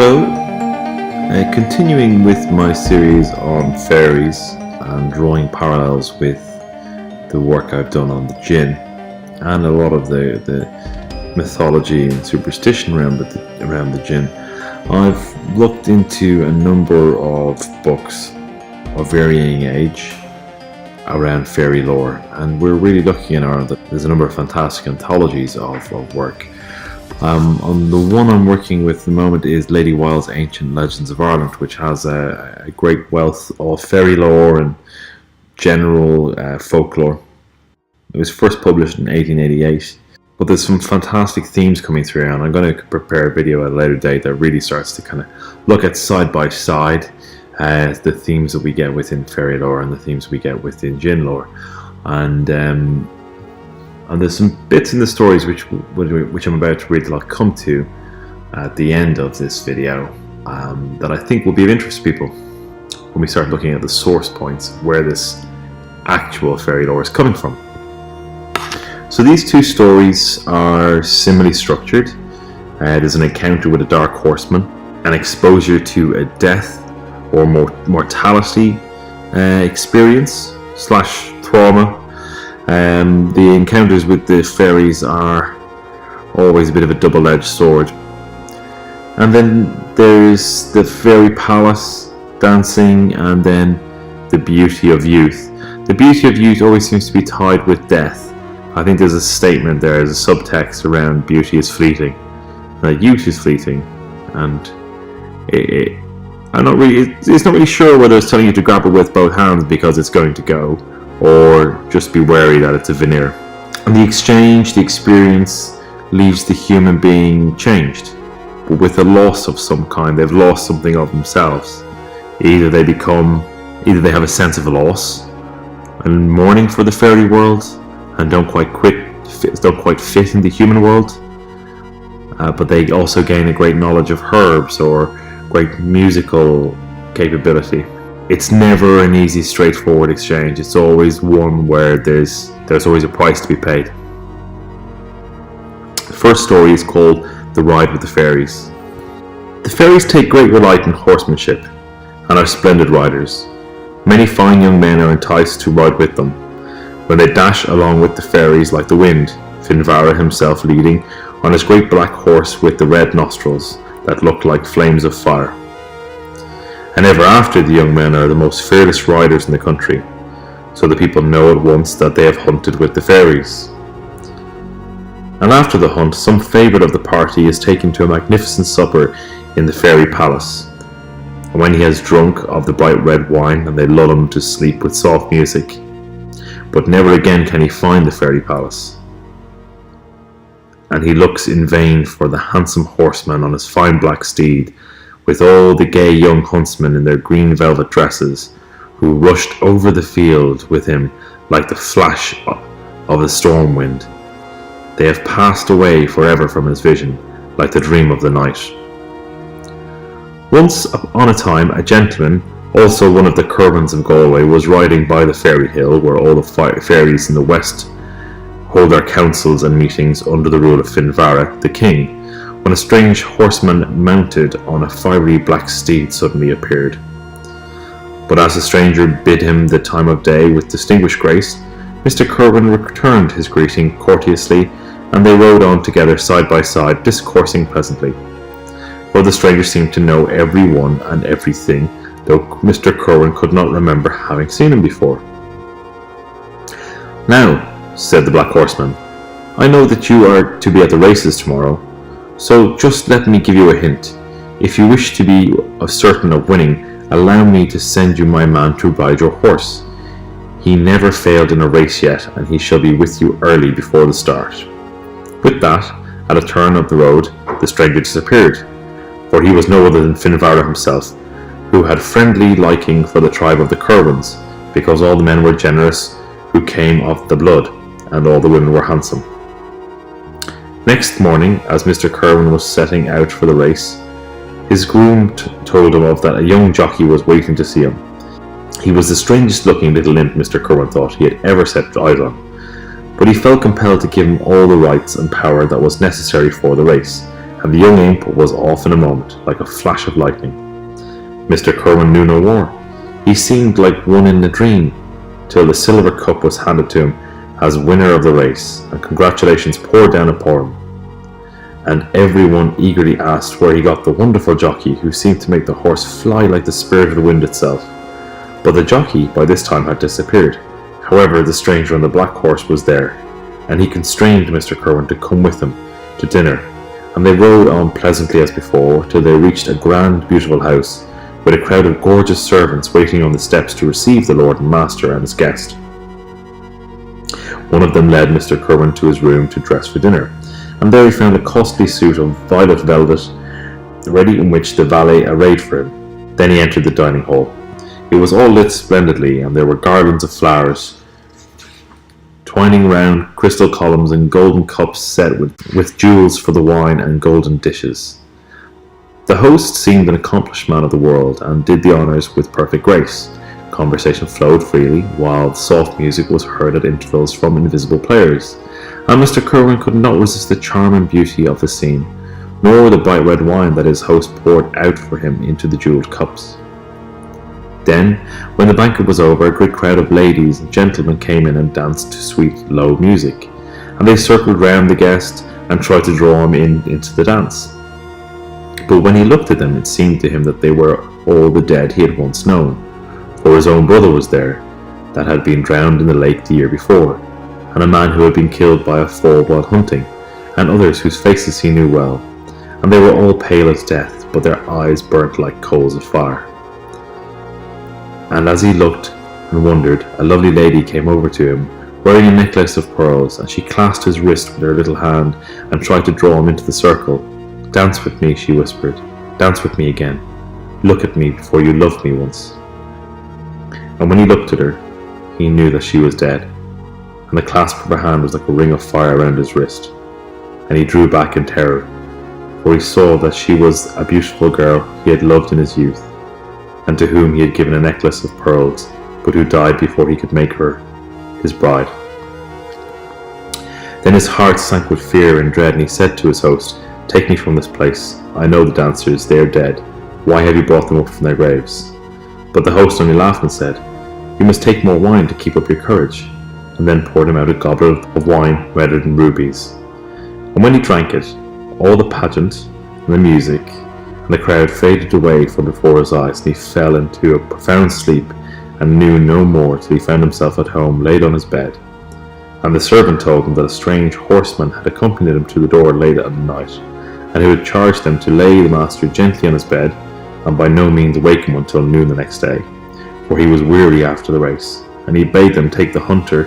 Hello, continuing with my series on fairies and drawing parallels with the work I've done on the Djinn and a lot of the mythology and superstition around the Djinn. I've looked into a number of books of varying age around fairy lore, and we're really looking at there's a number of fantastic anthologies of work. On the one I'm working with at the moment is Lady Wilde's Ancient Legends of Ireland, which has a great wealth of fairy lore and general folklore. It was first published in 1888, but there's some fantastic themes coming through, and I'm going to prepare a video at a later date that really starts to kind of look at side by side the themes that we get within fairy lore and the themes we get within Djinn lore. And there's some bits in the stories which I'm about to read that I'll come to at the end of this video that I think will be of interest to people when we start looking at the source points of where this actual fairy lore is coming from. So these two stories are similarly structured. There's an encounter with a dark horseman, an exposure to a death or mortality experience / trauma. The encounters with the fairies are always a bit of a double-edged sword. And then there's the fairy palace dancing, and then the beauty of youth. The beauty of youth always seems to be tied with death. I think there's a statement there, there's a subtext around beauty is fleeting. Youth is fleeting, and it's not really sure whether it's telling you to grab it with both hands because it's going to go, or just be wary that it's a veneer. And the exchange, the experience, leaves the human being changed, but with a loss of some kind. They've lost something of themselves. Either they have a sense of loss and mourning for the fairy world and don't quite fit in the human world, but they also gain a great knowledge of herbs or great musical capability. It's never an easy, straightforward exchange. It's always one where there's always a price to be paid. The first story is called The Ride with the Fairies. The fairies take great delight in horsemanship and are splendid riders. Many fine young men are enticed to ride with them. When they dash along with the fairies like the wind, Finvara himself leading on his great black horse with the red nostrils that look like flames of fire. And ever after, the young men are the most fearless riders in the country, so the people know at once that they have hunted with the fairies. And after the hunt, some favourite of the party is taken to a magnificent supper in the fairy palace. And when he has drunk of the bright red wine, and they lull him to sleep with soft music, but never again can he find the fairy palace. And he looks in vain for the handsome horseman on his fine black steed, with all the gay young huntsmen in their green velvet dresses, who rushed over the field with him like the flash of a storm wind. They have passed away forever from his vision, like the dream of the night. Once upon a time, a gentleman, also one of the Curwens of Galway, was riding by the fairy hill, where all the fairies in the west hold their councils and meetings under the rule of Finvara, the king, when a strange horseman mounted on a fiery black steed suddenly appeared. But as the stranger bid him the time of day with distinguished grace, Mr. Curwen returned his greeting courteously, and they rode on together side by side, discoursing pleasantly. For the stranger seemed to know every one and everything, though Mr. Curwen could not remember having seen him before. "Now," said the black horseman, "I know that you are to be at the races tomorrow, so just let me give you a hint. If you wish to be certain of winning, allow me to send you my man to ride your horse. He never failed in a race yet, and he shall be with you early before the start." With that, at a turn of the road, the stranger disappeared, for he was no other than Finvara himself, who had friendly liking for the tribe of the Curwens, because all the men were generous who came of the blood, and all the women were handsome. Next morning, as Mr. Curwen was setting out for the race, his groom told him of that a young jockey was waiting to see him. He was the strangest looking little imp, Mr. Curwen thought, he had ever set eyes on, but he felt compelled to give him all the rights and power that was necessary for the race, and the young imp was off in a moment, like a flash of lightning. Mr. Curwen knew no more. He seemed like one in a dream, till the silver cup was handed to him as winner of the race, and congratulations poured down upon him. And everyone eagerly asked where he got the wonderful jockey who seemed to make the horse fly like the spirit of the wind itself. But the jockey by this time had disappeared. However, the stranger on the black horse was there, and he constrained Mr. Curwen to come with him to dinner, and they rode on pleasantly as before till they reached a grand, beautiful house, with a crowd of gorgeous servants waiting on the steps to receive the lord and master and his guest. One of them led Mr. Curwen to his room to dress for dinner, and there he found a costly suit of violet velvet, ready in which the valet arrayed for him. Then he entered the dining hall. It was all lit splendidly, and there were garlands of flowers twining round crystal columns and golden cups set with jewels for the wine and golden dishes. The host seemed an accomplished man of the world, and did the honours with perfect grace. Conversation flowed freely, while soft music was heard at intervals from invisible players, and Mr. Curwen could not resist the charm and beauty of the scene, nor the bright red wine that his host poured out for him into the jewelled cups. Then, when the banquet was over, a great crowd of ladies and gentlemen came in and danced to sweet, low music, and they circled round the guest and tried to draw him into the dance. But when he looked at them, it seemed to him that they were all the dead he had once known, for his own brother was there, that had been drowned in the lake the year before, and a man who had been killed by a fall while hunting, and others whose faces he knew well, and they were all pale as death, but their eyes burnt like coals of fire. And as he looked and wondered, a lovely lady came over to him, wearing a necklace of pearls, and she clasped his wrist with her little hand and tried to draw him into the circle. "Dance with me," she whispered. "Dance with me again. Look at me before you loved me once." And when he looked at her, he knew that she was dead, and the clasp of her hand was like a ring of fire around his wrist, and he drew back in terror, for he saw that she was a beautiful girl he had loved in his youth, and to whom he had given a necklace of pearls, but who died before he could make her his bride. Then his heart sank with fear and dread, and he said to his host, "Take me from this place. I know the dancers, they are dead. Why have you brought them up from their graves?" But the host only laughed and said, "You must take more wine to keep up your courage," and then poured him out a goblet of wine redder than rubies. And when he drank it, all the pageant and the music and the crowd faded away from before his eyes, and he fell into a profound sleep and knew no more till he found himself at home, laid on his bed. And the servant told him that a strange horseman had accompanied him to the door late at night, and who had charged them to lay the master gently on his bed, and by no means wake him until noon the next day, for he was weary after the race, and he bade them take the hunter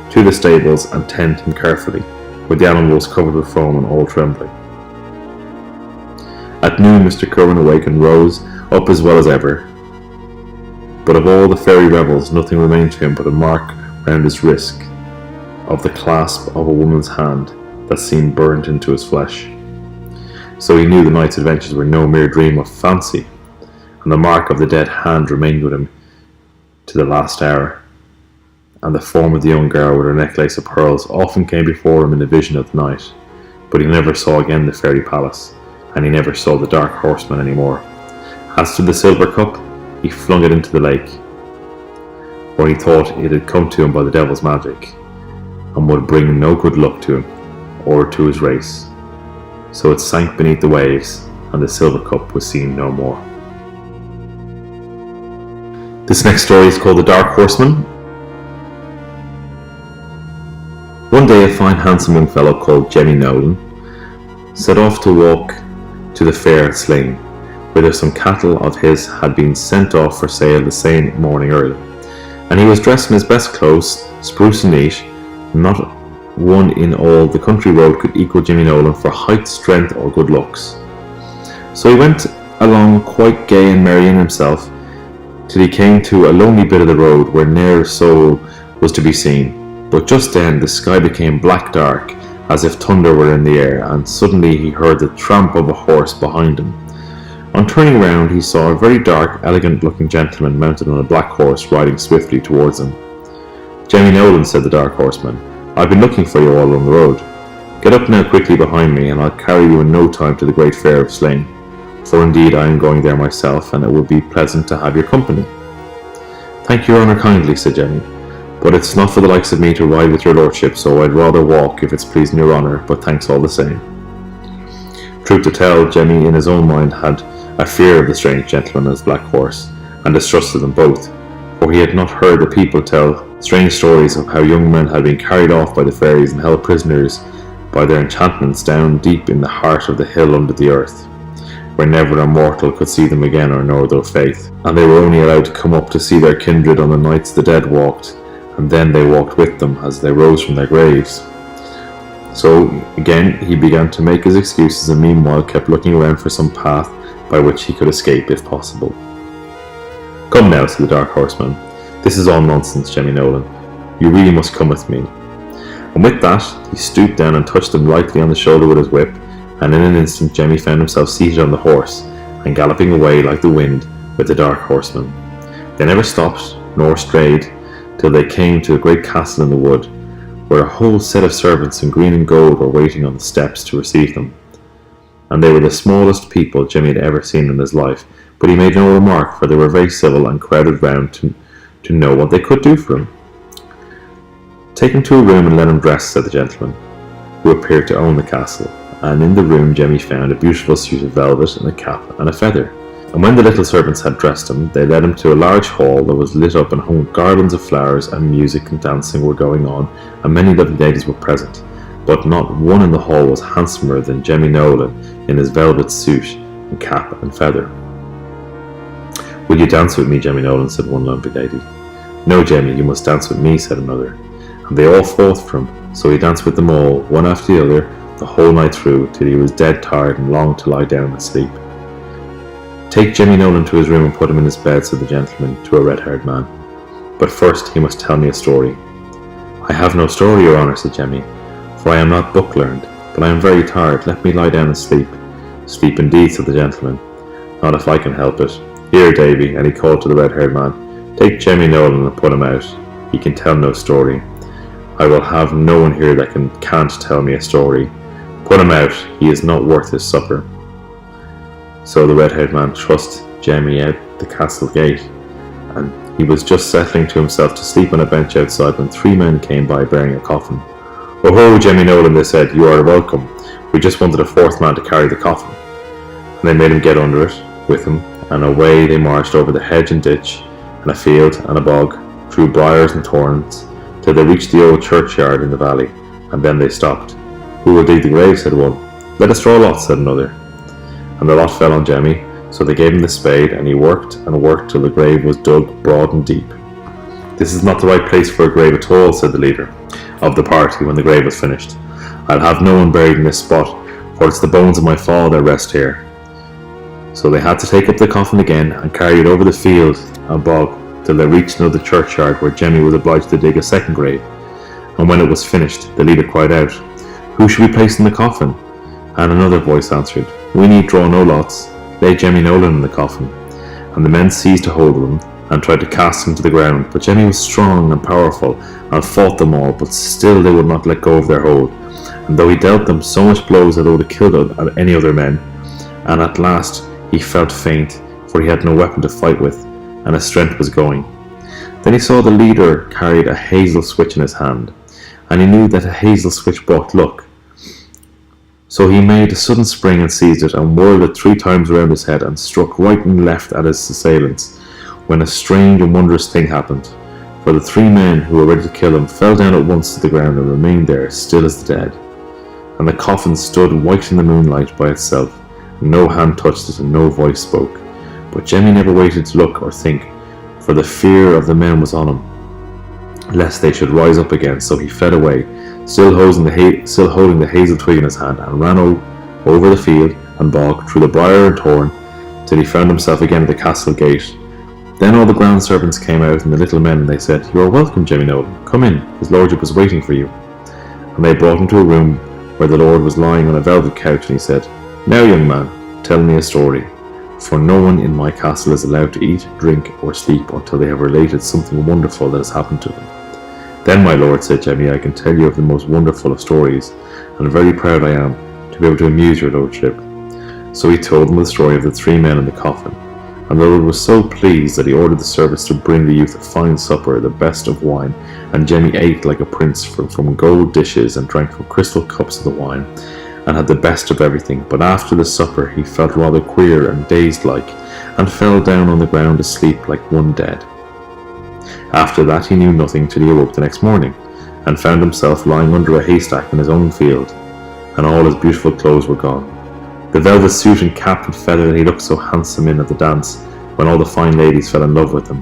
to the stables and tend him carefully, where the animal was covered with foam and all trembling. At noon Mr. Curwen awoke and rose up as well as ever, but of all the fairy revels nothing remained to him but a mark round his wrist of the clasp of a woman's hand that seemed burnt into his flesh. So he knew the night's adventures were no mere dream of fancy, and the mark of the dead hand remained with him to the last hour. And the form of the young girl with her necklace of pearls often came before him in a vision of the night, but he never saw again the fairy palace, and he never saw the dark horseman any more. As to the silver cup, he flung it into the lake, for he thought it had come to him by the devil's magic, and would bring no good luck to him, or to his race. So it sank beneath the waves, and the silver cup was seen no more. This next story is called The Dark Horseman. One day a fine handsome young fellow called Jenny Nolan set off to walk to the fair at Slane, whither some cattle of his had been sent off for sale the same morning early, and he was dressed in his best clothes, spruce and neat. Not one in all the country road could equal Jimmy Nolan for height, strength, or good looks. So he went along quite gay and merry in himself, till he came to a lonely bit of the road where ne'er a soul was to be seen. But just then the sky became black dark, as if thunder were in the air, and suddenly he heard the tramp of a horse behind him. On turning round, he saw a very dark, elegant-looking gentleman mounted on a black horse riding swiftly towards him. "Jemmy Nolan," said the dark horseman, "I've been looking for you all along the road." Get up now quickly behind me, and I'll carry you in no time to the great fair of Slane. For indeed I am going there myself, and it will be pleasant to have your company. Thank your honour kindly, said Jemmy, but it's not for the likes of me to ride with your lordship, so I'd rather walk if it's pleasing your honour, but thanks all the same. Truth to tell, Jemmy in his own mind had a fear of the strange gentleman and his black horse, and distrusted them both, for he had not heard the people tell strange stories of how young men had been carried off by the fairies and held prisoners by their enchantments down deep in the heart of the hill under the earth, where never a mortal could see them again or know their faith, and they were only allowed to come up to see their kindred on the nights the dead walked, and then they walked with them as they rose from their graves. So again he began to make his excuses, and meanwhile kept looking around for some path by which he could escape if possible. Come now, said the dark horseman, this is all nonsense, Jemmy Nolan. You really must come with me. And with that he stooped down and touched him lightly on the shoulder with his whip, and in an instant Jemmy found himself seated on the horse and galloping away like the wind with the dark horseman. They never stopped nor strayed till they came to a great castle in the wood, where a whole set of servants in green and gold were waiting on the steps to receive them. And they were the smallest people Jemmy had ever seen in his life, but he made no remark, for they were very civil and crowded round to know what they could do for him. Take him to a room and let him dress, said the gentleman, who appeared to own the castle, and in the room Jemmy found a beautiful suit of velvet and a cap and a feather. And when the little servants had dressed him, they led him to a large hall that was lit up and hung with garlands of flowers, and music and dancing were going on, and many lovely ladies were present, but not one in the hall was handsomer than Jemmy Nolan in his velvet suit and cap and feather. Will you dance with me, Jemmy Nolan, said one lovely lady. No, Jemmy, you must dance with me, said another. And they all fought for him, so he danced with them all, one after the other, the whole night through, till he was dead tired and longed to lie down and sleep. Take Jemmy Nolan to his room and put him in his bed, said the gentleman to a red-haired man. But first he must tell me a story. I have no story, your honour, said Jemmy, for I am not book-learned, but I am very tired. Let me lie down and sleep. Sleep indeed, said the gentleman. Not if I can help it. Here, Davy, and he called to the red-haired man, take Jemmy Nolan and put him out. He can tell no story. I will have no one here that can't tell me a story. Put him out, he is not worth his supper. So the red-haired man thrust Jemmy out the castle gate, and he was just settling to himself to sleep on a bench outside when 3 men came by bearing a coffin. Oh ho, Jemmy Nolan, they said, you are welcome. We just wanted a 4th man to carry the coffin. And they made him get under it with him, and away they marched over the hedge and ditch, and a field and a bog, through briars and thorns, till they reached the old churchyard in the valley, and then they stopped. Who will dig the grave, said one. Let us draw lots, said another. And the lot fell on Jemmy, so they gave him the spade, and he worked and worked till the grave was dug broad and deep. This is not the right place for a grave at all, said the leader of the party when the grave was finished. I'll have no one buried in this spot, for it's the bones of my father rest here. So they had to take up the coffin again and carry it over the field and bog till they reached another churchyard, where Jemmy was obliged to dig a second grave. And when it was finished, the leader cried out, Who should we place in the coffin? And another voice answered, We need draw no lots. Lay Jemmy Nolan in the coffin. And the men seized a hold of him and tried to cast him to the ground. But Jemmy was strong and powerful and fought them all, but still they would not let go of their hold. And though he dealt them so much blows that they would have killed any other men, and at last he felt faint, for he had no weapon to fight with, and his strength was going. Then he saw the leader carried a hazel switch in his hand, and he knew that a hazel switch brought luck. So he made a sudden spring and seized it, and whirled it 3 times around his head, and struck right and left at his assailants, when a strange and wondrous thing happened. For the 3 men who were ready to kill him fell down at once to the ground and remained there, still as the dead. And the coffin stood white in the moonlight by itself, and no hand touched it, and no voice spoke. But Jemmy never waited to look or think, for the fear of the men was on him, lest they should rise up again. So he fled away, still holding the hazel twig in his hand, and ran over the field and bog, through the briar and thorn, till he found himself again at the castle gate. Then all the ground servants came out, and the little men, and they said, You are welcome, Jemmy Nolan. Come in, his lordship is waiting for you. And they brought him to a room where the lord was lying on a velvet couch, and he said, Now, young man, tell me a story. For no one in my castle is allowed to eat, drink, or sleep until they have related something wonderful that has happened to them. Then, my lord, said Jemmy, I can tell you of the most wonderful of stories, and very proud I am to be able to amuse your lordship. So he told them the story of the 3 men in the coffin, and the lord was so pleased that he ordered the servants to bring the youth a fine supper, the best of wine, and Jemmy ate like a prince from gold dishes and drank from crystal cups of the wine, and had the best of everything. But after the supper he felt rather queer and dazed like, and fell down on the ground asleep like one dead. After that he knew nothing till he awoke the next morning, and found himself lying under a haystack in his own field, and all his beautiful clothes were gone. The velvet suit and cap and feather that he looked so handsome in at the dance, when all the fine ladies fell in love with him.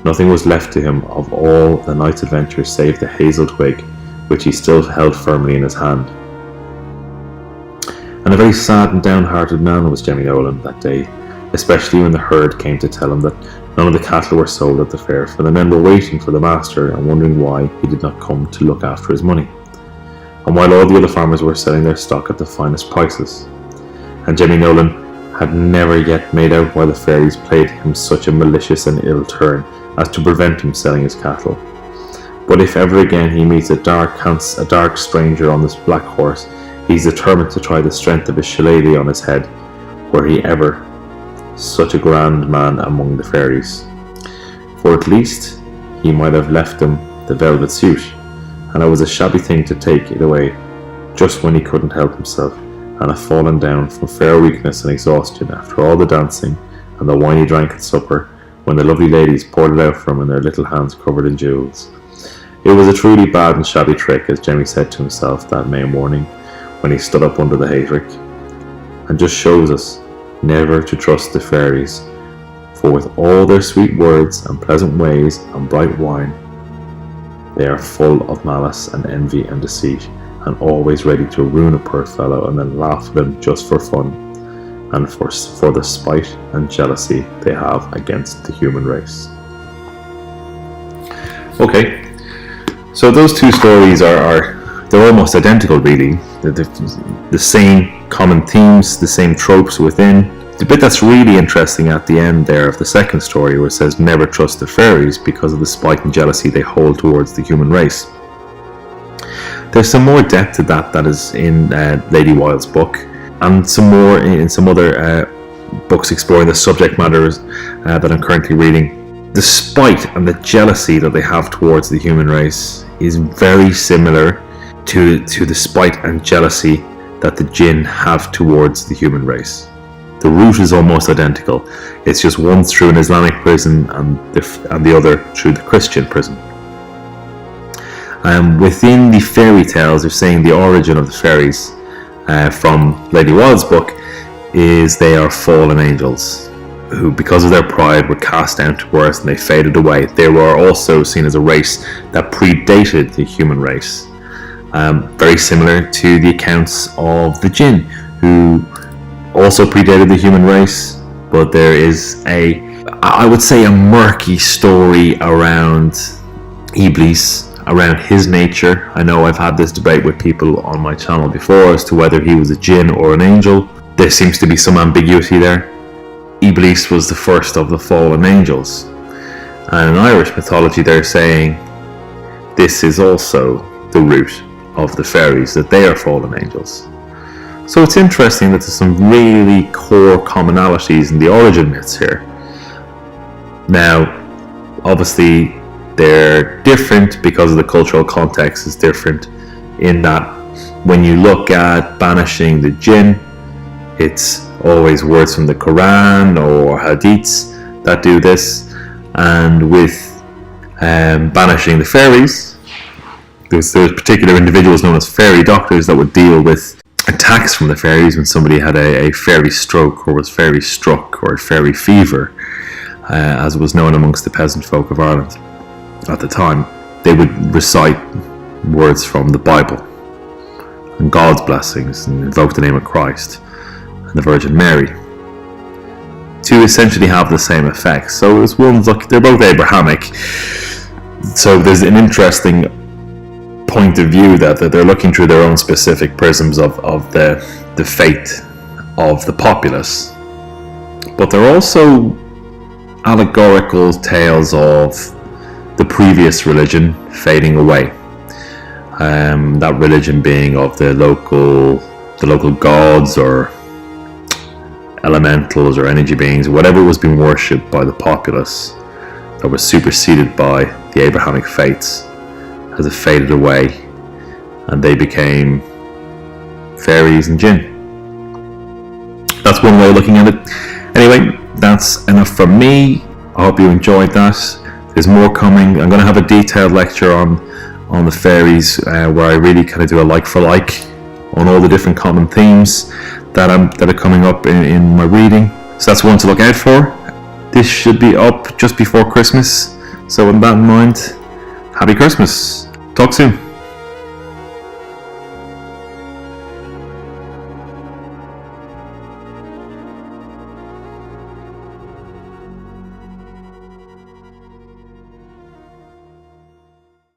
Nothing was left to him of all the night's adventures save the hazel twig, which he still held firmly in his hand. And a very sad and downhearted man was Jemmy Nolan that day, especially when the herd came to tell him that none of the cattle were sold at the fair, for the men were waiting for the master and wondering why he did not come to look after his money, and while all the other farmers were selling their stock at the finest prices. And Jemmy Nolan had never yet made out why the fairies played him such a malicious and ill turn as to prevent him selling his cattle. But if ever again he meets a dark stranger on this black horse, he is determined to try the strength of his shillelagh on his head, were he ever such a grand man among the fairies. For at least he might have left him the velvet suit, and it was a shabby thing to take it away just when he couldn't help himself, and have fallen down from fair weakness and exhaustion after all the dancing and the wine he drank at supper, when the lovely ladies poured it out for him in their little hands covered in jewels. It was a truly bad and shabby trick, as Jemmy said to himself that May morning when he stood up under the hayrick, and just shows us never to trust the fairies, for with all their sweet words and pleasant ways and bright wine, they are full of malice and envy and deceit, and always ready to ruin a poor fellow and then laugh at him just for fun, and for the spite and jealousy they have against the human race. Okay, so those two stories they're almost identical, really. The same common themes, the same tropes within. The bit that's really interesting at the end there of the second story, where it says never trust the fairies because of the spite and jealousy they hold towards the human race. There's some more depth to that is in Lady Wilde's book, and some more in some other books exploring the subject matters that I'm currently reading. The spite and the jealousy that they have towards the human race is very similar to the spite and jealousy that the Djinn have towards the human race. The root is almost identical. It's just one through an Islamic prism and the other through the Christian prism. Within the fairy tales, they're saying the origin of the fairies from Lady Wilde's book is they are fallen angels who, because of their pride, were cast down to earth and they faded away. They were also seen as a race that predated the human race. Very similar to the accounts of the Djinn, who also predated the human race, but there is I would say a murky story around Iblis, around his nature. I know I've had this debate with people on my channel before as to whether he was a Djinn or an angel. There seems to be some ambiguity there. Iblis was the first of the fallen angels, and in Irish mythology they're saying this is also the root of the fairies, that they are fallen angels. So it's interesting that there's some really core commonalities in the origin myths here. Now, obviously they're different because of the cultural context is different, in that when you look at banishing the Djinn, it's always words from the Quran or hadiths that do this, and with banishing the fairies, there's particular individuals known as fairy doctors that would deal with attacks from the fairies when somebody had a fairy stroke or was fairy struck or fairy fever, as was known amongst the peasant folk of Ireland at the time. They would recite words from the Bible and God's blessings and invoke the name of Christ and the Virgin Mary to essentially have the same effect. So it's one's, look, they're both Abrahamic, so there's an interesting point of view that they're looking through their own specific prisms of the faith of the populace, but they're also allegorical tales of the previous religion fading away. That religion being of the local gods or elementals or energy beings, whatever was being worshipped by the populace, that was superseded by the Abrahamic faiths, as it faded away, and they became fairies and djinn. That's one way of looking at it. Anyway, that's enough from me. I hope you enjoyed that. There's more coming. I'm going to have a detailed lecture on the fairies, where I really kind of do a like for like on all the different common themes that are coming up in my reading. So that's one to look out for. This should be up just before Christmas. So with that in mind, happy Christmas. Talk soon.